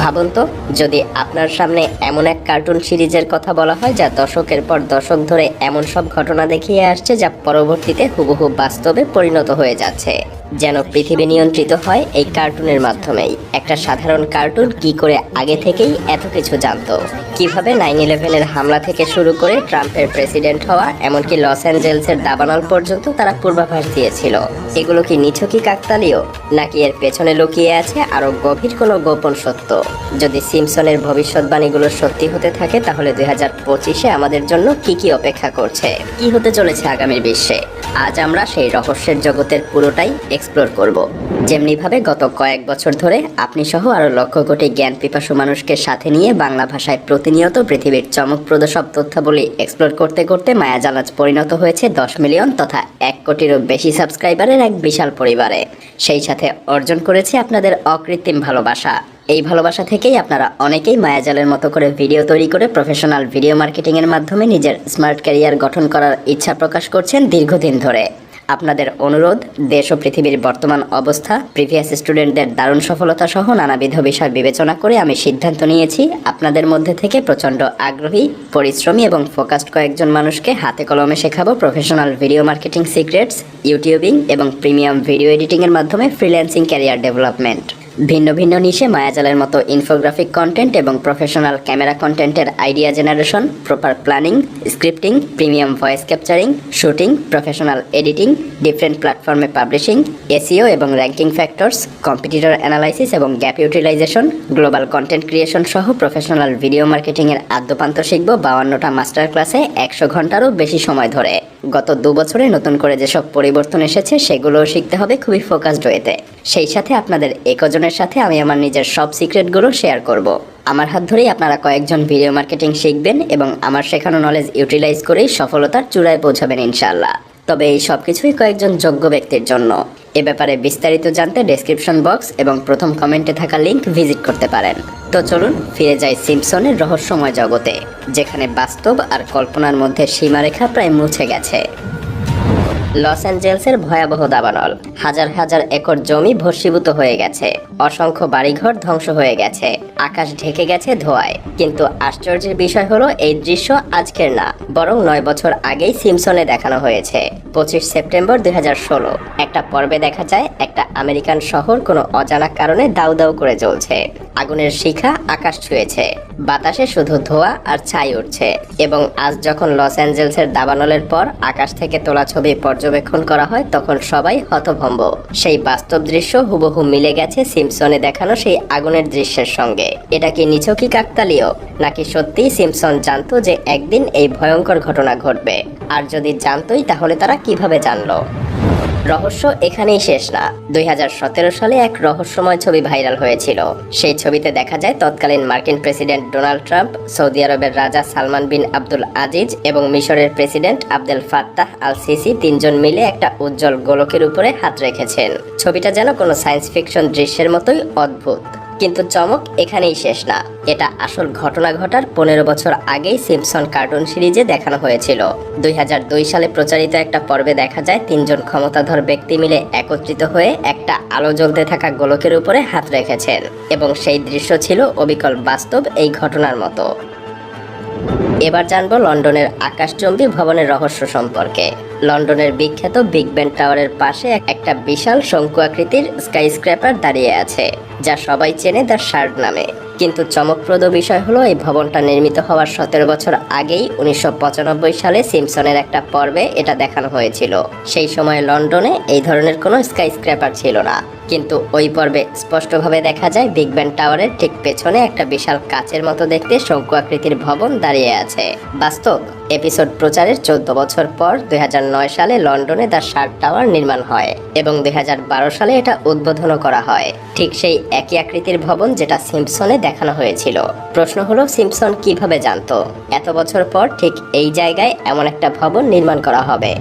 ভাবুন তো, যদি আপনার সামনে এমন এক কার্টুন সিরিজের কথা বলা হয় যা দশকের পর দশক ধরে এমন সব ঘটনা দেখিয়ে আসছে যা পরবর্তীতে হুবহু বাস্তবে পরিণত হয়ে যাচ্ছে, যেন পৃথিবী নিয়ন্ত্রিত হয় এই কার্টুনের মাধ্যমেই। একটা সাধারণ কার্টুন কি করে আগে থেকেই এত কিছু জানতো, কিভাবে 9/11-এর হামলা থেকে শুরু করে ট্রাম্পের প্রেসিডেন্ট হওয়া, এমনকি লস অ্যাঞ্জেলসের দাবানল পর্যন্ত তারা পূর্বাভাস দিয়েছিল। এগুলো কি নিছকই কাকতালীয়, নাকি এর পেছনে লুকিয়ে আছে আরো গভীর কোনো গোপন সত্য? যদি সিম্পসনের ভবিষ্যৎবাণীগুলো সত্যি হতে থাকে, তাহলে 2025-এ আমাদের জন্য কি কি অপেক্ষা করছে, কি হতে চলেছে আগামীর বিশ্বে, আজ আমরা সেই রহস্যের জগতের পুরোটাই এক্সপ্লোর করব। যেমনিভাবে গত কয়েক বছর ধরে আপনি সহ আরো লক্ষ কোটি জ্ঞান পিপাসু মানুষকে সাথে নিয়ে বাংলা ভাষায় প্রতিনিয়ত পৃথিবীর চমকপ্রদ সব তথ্যাবলী এক্সপ্লোর করতে করতে মায়াজাল আজ পরিণত হয়েছে 10 মিলিয়ন তথা 1 কোটিরও বেশি সাবস্ক্রাইবারের এক বিশাল পরিবারে। সেই সাথে অর্জন করেছে আপনাদের অকৃত্রিম ভালোবাসা। এই ভালোবাসা থেকেই আপনারা অনেকেই মায়াজালের মতো করে ভিডিও তৈরি করে প্রফেশনাল ভিডিও মার্কেটিংয়ের মাধ্যমে নিজের স্মার্ট ক্যারিয়ার গঠন করার ইচ্ছা প্রকাশ করছেন দীর্ঘদিন ধরে। আপনাদের অনুরোধ, দেশ ও পৃথিবীর বর্তমান অবস্থা, প্রিভিয়াস স্টুডেন্টদের দারুণ সফলতা সহ নানাবিধ বিষয় বিবেচনা করে আমি সিদ্ধান্ত নিয়েছি আপনাদের মধ্যে থেকে প্রচণ্ড আগ্রহী, পরিশ্রমী এবং ফোকাসড কয়েকজন মানুষকে হাতে কলমে শেখাবো professional video marketing secrets, youtubing এবং প্রিমিয়াম ভিডিও এডিটিংয়ের মাধ্যমে ফ্রিল্যান্সিং ক্যারিয়ার ডেভেলপমেন্ট। ভিন্ন ভিন্ন নিশে মায়াজালের মতো ইনফোগ্রাফিক কন্টেন্ট এবং প্রফেশনাল ক্যামেরা কন্টেন্টের idea generation, proper planning, scripting, premium voice capturing, shooting, professional editing, different প্ল্যাটফর্মে পাবলিশিং, এসইও এবং র্যাঙ্কিং ফ্যাক্টরস, কম্পিটিটর অ্যানালাইসিস এবং gap utilization, global content creation সহ প্রফেশনাল ভিডিও মার্কেটিংয়ের আদ্যপান্ত শিখব 52টা মাস্টার ক্লাসে 100 ঘন্টারও বেশি সময় ধরে। গত 2 বছরে নতুন করে যেসব পরিবর্তন এসেছে সেগুলোও শিখতে হবে খুবই ফোকাসড ওয়েতে। সেই সাথে আপনাদের একজনের সাথে আমি আমার নিজের সব সিক্রেটগুলো শেয়ার করব। আমার হাত ধরেই আপনারা কয়েকজন ভিডিও মার্কেটিং শিখবেন এবং আমার শেখানো নলেজ ইউটিলাইজ করেই সফলতার চূড়ায় পৌঁছাবেন ইনশাআল্লাহ। তবে এই সব কিছুই কয়েকজন যোগ্য ব্যক্তির জন্য। এ ব্যাপারে বিস্তারিত জানতে ডেসক্রিপশন বক্স এবং প্রথম কমেন্টে থাকা লিংক ভিজিট করতে পারেন। তো চলুন ফিরে যাই সিম্পসনের রহস্যময় জগতে, যেখানে বাস্তব আর কল্পনার মধ্যে সীমারেখা প্রায় মুছে গেছে। লস অ্যাঞ্জেলসের ভয়াবহ দাবানল, হাজার হাজার একর জমি ভস্মীভূত হয়ে গেছে, অসংখ্য বাড়িঘর ধ্বংস হয়ে গেছে, আকাশ ঢেকে গেছে ধোঁয়ায়। কিন্তু আশ্চর্যের বিষয় হলো এই দৃশ্য আজকের না, বরং 9 বছর আগেই সিম্পসনে দেখানো হয়েছে। 25 সেপ্টেম্বর 2016 একটা পর্বে দেখা যায় একটা আমেরিকান শহর কোনো অজানা কারণে দাউ দাউ করে জ্বলছে। আগুনের শিখা আকাশ ছুঁয়েছে, বাতাসে শুধু ধোঁয়া আর ছাই উঠছে। এবং আজ যখন লস অ্যাঞ্জেলসের দাবানলের পর আকাশ থেকে তোলা ছবি পর্যবেক্ষণ করা হয়, তখন সবাই হতভম্ব। সেই বাস্তব দৃশ্য হুবহু মিলে গেছে সিম্পসনে দেখানো সেই আগুনের দৃশ্যের সঙ্গে। এটা কি নিছকই কাকতালীয়, নাকি সত্যিই সিম্পসন জানতো যে একদিন এই ভয়ঙ্কর ঘটনা ঘটবে? আর যদি জানতোই, তাহলে তারা কিভাবে জানলো? রহস্য এখানেই শেষ না। 2017 সালে এক রহস্যময় ছবি ভাইরাল হয়েছিল। সেই ছবিতে দেখা যায় তৎকালীন মার্কিন প্রেসিডেন্ট ডোনাল্ড ট্রাম্প, সৌদি আরবের রাজা সালমান বিন আব্দুল আজিজ এবং মিশরের president Abdel Fattah al CC 3 জন মিলে একটা উজ্জ্বল গোলকের উপরে হাত রেখেছেন। ছবিটা যেন কোনো সায়েন্স ফিকশন দৃশ্যের মতোই অদ্ভুত। কিন্তু চমক এখানেই শেষ না। এটা আসল ঘটনা ঘটার 15 বছর আগেই সিম্পসন কার্টুন সিরিজে দেখানো হয়েছিল। 2002 সালে প্রচারিত একটা পর্বে দেখা যায় 3 জন ক্ষমতাধর ব্যক্তি মিলে একত্রিত হয়ে একটা আলো জ্বলতে থাকা গোলকের উপরে হাত রেখেছেন, এবং সেই দৃশ্য ছিল অবিকল বাস্তব এই ঘটনার মতো। এবার জানবো লন্ডনের আকাশচুম্বী ভবনের রহস্য সম্পর্কে। লন্ডনের বিখ্যাত বিগ বেন টাওয়ারের পাশে একটা বিশাল শঙ্কু আকৃতির স্কাইস্ক্র্যাপার দাঁড়িয়ে আছে, যা সবাই চেনে দ্য শার্ড নামে। কিন্তু চমকপ্রদ বিষয় হলো এই ভবনটা নির্মিত হওয়ার 17 বছর আগেই 1995 সালে সিম্পসনের একটা পর্বে এটা দেখানো হয়েছিল। সেই সময় লন্ডনে এই ধরনের কোনো স্কাইস্ক্র্যাপার ছিল না। কিন্তু ওই পর্বে স্পষ্টভাবে দেখা যায় বিগ বেন টাওয়ারের ঠিক পেছনে একটা বিশাল কাচের মতো দেখতে শঙ্কু আকৃতির ভবন দাঁড়িয়ে আছে। বাস্তব এপিসোড প্রচারের 14 বছর পর 2009 সালে লন্ডনে দ্য শার্ড টাওয়ার নির্মাণ হয় এবং 2012 সালে এটা উদ্বোধনও করা হয়। ঠিক সেই একই আকৃতির ভবন যেটা সিম্পসনে দেখানো হয়েছিল। প্রশ্ন হলো, সিম্পসন কিভাবে জানতো এত বছর পর ঠিক এই জায়গায় এমন একটা ভবন নির্মাণ করা হবে?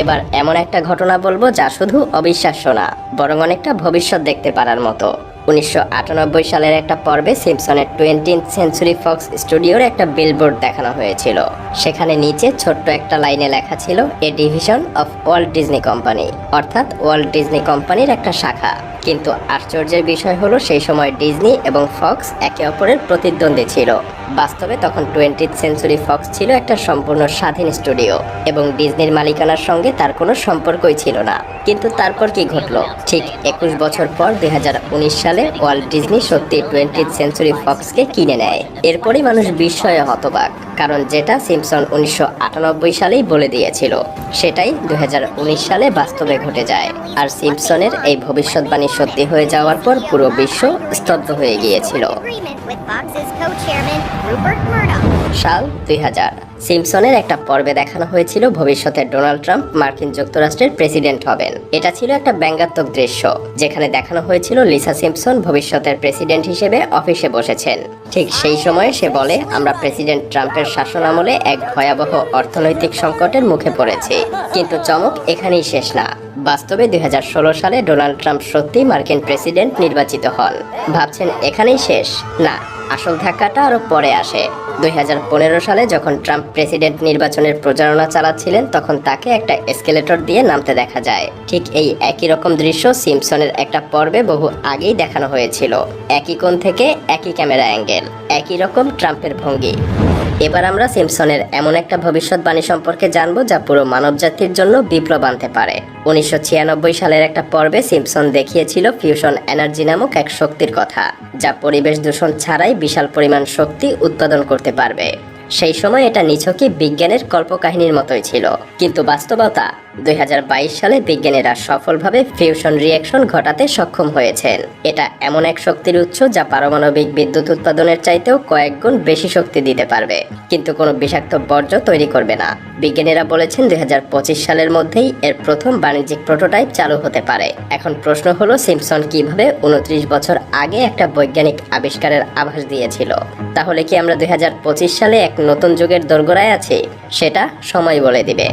এবার এমন একটা ঘটনা বলবো যা শুধু অবিশ্বাস্য না, বরং অনেকটা ভবিষ্যৎ দেখতে পারার মতো। 1998 সালের একটা পর্বে সিম্পসনের 20th সেঞ্চুরি ফক্স স্টুডিওর একটা বিলবোর্ড দেখানো হয়েছিল। সেখানে নিচে ছোট্ট একটা লাইনে লেখা ছিল a division of Walt Disney company, অর্থাৎ ওয়াল্ট ডিজনি কোম্পানির একটা শাখা। কিন্তু আশ্চর্যের বিষয় হলো সেই সময় ডিজনি এবং ফক্স একে অপরের প্রতিদ্বন্দ্বী ছিল। বাস্তবে তখন 20th সেঞ্চুরি ফক্স ছিল একটা সম্পূর্ণ স্বাধীন স্টুডিও এবং ডিজনির মালিকানার সঙ্গে তার কোনো সম্পর্কই ছিল না। কিন্তু তারপর কি ঘটলো? ঠিক 21 বছর পর 2019 সালে ওয়াল্ট ডিজনি সত্যি 20th সেঞ্চুরি ফক্সকে কিনে নেয়। এরপরই মানুষ বিস্ময়ে হতবাক, কারণ যেটা সিম্পসন 1998 সালেই বলে দিয়েছিল সেটাই 2019 সালে বাস্তবে ঘটে যায়। আর সিম্পসনের এই ভবিষ্যৎবাণী সত্যি হয়ে যাওয়ার পর পুরো বিশ্ব স্তব্ধ হয়ে গিয়েছিল। সাল 2000। সিম্পসনের একটা পর্বে দেখানো হয়েছিল ভবিষ্যতে ডোনাল্ড ট্রাম্প মার্কিন যুক্তরাষ্ট্রের প্রেসিডেন্ট হবেন। এটা ছিল একটা ব্যঙ্গাত্মক দৃশ্য, যেখানে দেখানো হয়েছিল লিসা সিম্পসন ভবিষ্যতের প্রেসিডেন্ট হিসেবে অফিসে বসেছেন। ঠিক সেই সময়ে সে বলে, আমরা প্রেসিডেন্ট ট্রাম্পের শাসনামলে এক ভয়াবহ অর্থনৈতিক সংকটের মুখে পড়েছি। কিন্তু চমক এখানেই শেষ না। বাস্তবে 2016 সালে ডোনাল্ড ট্রাম্প সত্যি মার্কিন প্রেসিডেন্ট নির্বাচিত হন। ভাবছেন এখানেই শেষ? না, আসল ধাক্কাটা আরো পরে আসে। 2015 সালে যখন ট্রাম্প প্রেসিডেন্ট নির্বাচনের প্রচারণা চালাচ্ছিলেন, তখন তাকে একটা এসকেলেটর দিয়ে নামতে দেখা যায়। ঠিক এই একই রকম দৃশ্য সিম্পসনের একটা পর্বে বহু আগেই দেখানো হয়েছিল। একই কোণ থেকে একই ক্যামেরা অ্যাঙ্গেল, একই রকম ট্রাম্পের ভঙ্গি। এবার আমরা সিম্পসনের এমন একটা ভবিষ্যৎবাণী সম্পর্কে জানবো যা পুরো মানবজাতির জন্য বিপ্লব আনতে পারে। 1996 সালের একটা পর্বে সিম্পসন দেখিয়েছিল ফিউশন এনার্জি নামক এক শক্তির কথা, যা পরিবেশ দূষণ ছাড়াই বিশাল পরিমাণ শক্তি উৎপাদন করতে পারবে। সেই সময় এটা নিছকই বিজ্ঞানের কল্পকাহিনীর মতোই ছিল, কিন্তু বাস্তবতা 2022 সালে বিজ্ঞানীরা সফলভাবে ফিউশন রিঅ্যাকশন ঘটাতে সক্ষম হয়েছেন। এটা এমন এক শক্তির উৎস যা পারমাণবিক বিদ্যুৎ উৎপাদনের চাইতেও কয়েক গুণ বেশি শক্তি দিতে পারবে, কিন্তু কোনো বিষাক্ত বর্জ্য তৈরি করবে না। বিজ্ঞানীরা বলেছেন 2025 সালের মধ্যেই এর প্রথম বাণিজ্যিক প্রোটোটাইপ চালু হতে পারে। এখন প্রশ্ন হলো, সিম্পসন কিভাবে 29 বছর আগে একটা বৈজ্ঞানিক আবিষ্কারের আভাস দিয়েছিল? তাহলে কি আমরা 2025 সালে এক নতুন যুগের দোরগোড়ায় আছি? সেটা সময় বলে দিবে।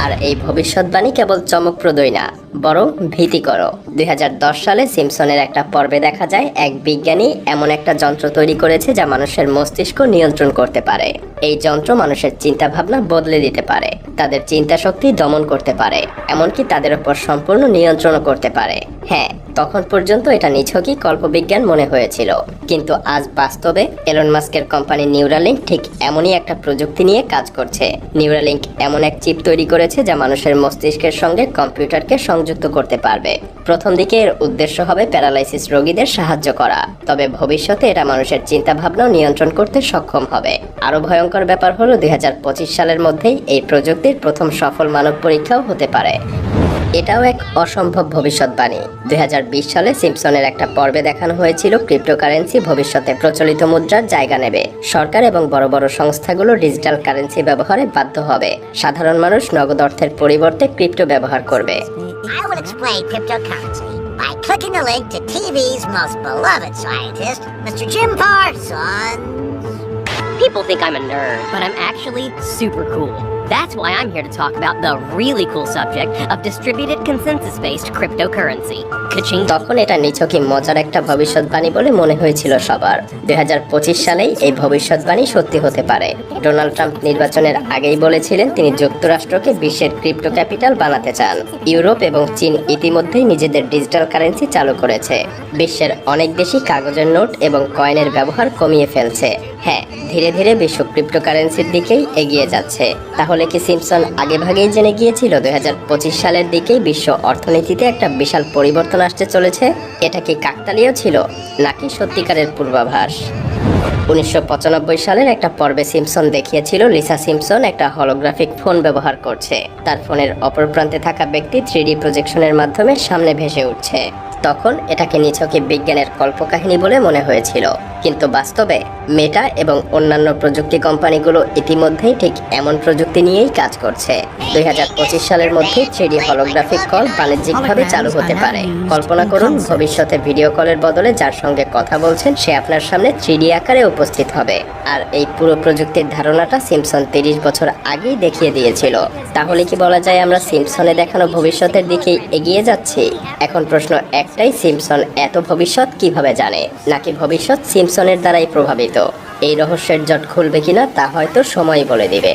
আর এই ভবিষ্যৎবাণী কেবল চমকপ্রদই না, বরং ভীতিকর। 2010 সালে সিম্পসনের একটা পর্বে দেখা যায় এক বিজ্ঞানী এমন একটা যন্ত্র তৈরি করেছে যা মানুষের মস্তিষ্ক নিয়ন্ত্রণ করতে পারে। এই যন্ত্র মানুষের চিন্তা ভাবনা বদলে দিতে পারে, তাদের চিন্তা শক্তি দমন করতে পারে, এমনকি তাদের উপর সম্পূর্ণ নিয়ন্ত্রণও করতে পারে। হ্যাঁ, তখন পর্যন্ত এটা নিছকই কল্পবিজ্ঞান মনে হয়েছিল, কিন্তু আজ বাস্তবে এলন মাস্কের কোম্পানি নিউরালিঙ্ক ঠিক এমনই একটা প্রযুক্তি নিয়ে কাজ করছে। নিউরালিঙ্ক এমন এক চিপ তৈরি করেছে যা মানুষের মস্তিষ্কের সঙ্গে কম্পিউটারকে সংযুক্ত করতে পারবে। প্রথম দিকে এর উদ্দেশ্য হবে প্যারালাইসিস রোগীদের সাহায্য করা, তবে ভবিষ্যতে এটা মানুষের চিন্তা ভাবনাও নিয়ন্ত্রণ করতে সক্ষম হবে। আরো ভয়ঙ্কর ব্যাপার হলো 2025 সালের মধ্যেই এই প্রযুক্তির প্রথম সফল মানব পরীক্ষাও হতে পারে। এটাও এক অসম্ভব ভবিষ্যৎবাণী। 2020 সালে সিম্পসনের একটা পর্বে দেখানো হয়েছিল ক্রিপ্টোকারেন্সি ভবিষ্যতে প্রচলিত মুদ্রার জায়গা নেবে। সরকার এবং বড় বড় সংস্থাগুলো ডিজিটাল কারেন্সি ব্যবহারে বাধ্য হবে। সাধারণ মানুষ নগদ অর্থের পরিবর্তে ক্রিপ্টো ব্যবহার করবে। I will explain cryptocurrency by clicking the link to TV's most beloved scientist, Mr. Jim Parsons. People think I'm a nerd, but I'm actually super cool. That's why I'm here to talk about the really cool subject of distributed consensus-based cryptocurrency. Ka-ching. তখন এটা নিছকই মজার একটা ভবিষ্যৎবাণী বলে মনে হয়েছিল সবার। 2025 সালেই এই ভবিষ্যৎবাণী সত্যি হতে পারে। ডোনাল্ড ট্রাম্প নির্বাচনের আগেই বলেছিলেন তিনি যুক্তরাষ্ট্রকে বিশ্বের ক্রিপ্টো ক্যাপিটাল বানাতে চান। ইউরোপ এবং চীন ইতিমধ্যেই নিজেদের ডিজিটাল কারেন্সি চালু করেছে। বিশ্বের অনেক দেশই কাগজের নোট এবং কয়েনের ব্যবহার কমিয়ে ফেলছে। হ্যাঁ, ধীরে ধীরে বিশ্ব ক্রিপ্টোকারেন্সির দিকেই এগিয়ে যাচ্ছে। তাহলে কি সিম্পসন আগেভাগেই জেনে গিয়েছিল 2025 সালের দিকেই বিশ্ব অর্থনীতিতে একটা বিশাল পরিবর্তন আসতে চলেছে? এটা কি কাকতালীয় ছিল নাকি সত্যিকারের পূর্বাভাস? 1995 সালের একটা পর্বে সিম্পসন দেখিয়েছিল লিসা সিম্পসন একটা হলোগ্রাফিক ফোন ব্যবহার করছে। তার ফোনের অপর প্রান্তে থাকা ব্যক্তি 3D প্রজেকশনের মাধ্যমে সামনে ভেসে উঠছে। তখন এটাকে নিছকই বিজ্ঞানের কল্পকাহিনী বলে মনে হয়েছিল, কিন্তু বাস্তবে মেটা এবং অন্যান্য প্রযুক্তি কোম্পানিগুলো ইতিমধ্যেই ঠিক এমন প্রযুক্তি নিয়েই কাজ করছে। 2025 সালের মধ্যে 3D হলোগ্রাফিক কল বাণিজ্যিকভাবে চালু হতে পারে। কল্পনা করুন, ভবিষ্যতে ভিডিও কলের বদলে যার সঙ্গে কথা বলছেন সে আপনার সামনে 3D আকারে উপস্থিত হবে। আর এই পুরো প্রযুক্তির ধারণাটা সিম্পসন 30 বছর আগেই দেখিয়ে দিয়েছিল। তাহলে কি বলা যায় আমরা সিম্পসনে দেখানো ভবিষ্যতের দিকেই এগিয়ে যাচ্ছি? এখন প্রশ্ন একটাই, একটাই, সিম্পসন এত ভবিষ্যৎ কিভাবে জানে, নাকি ভবিষ্যৎ সিম্পসনের দ্বারাই প্রভাবিত? এই রহস্যের জট খুলবে কিনা তা হয়তো সময় বলে দিবে।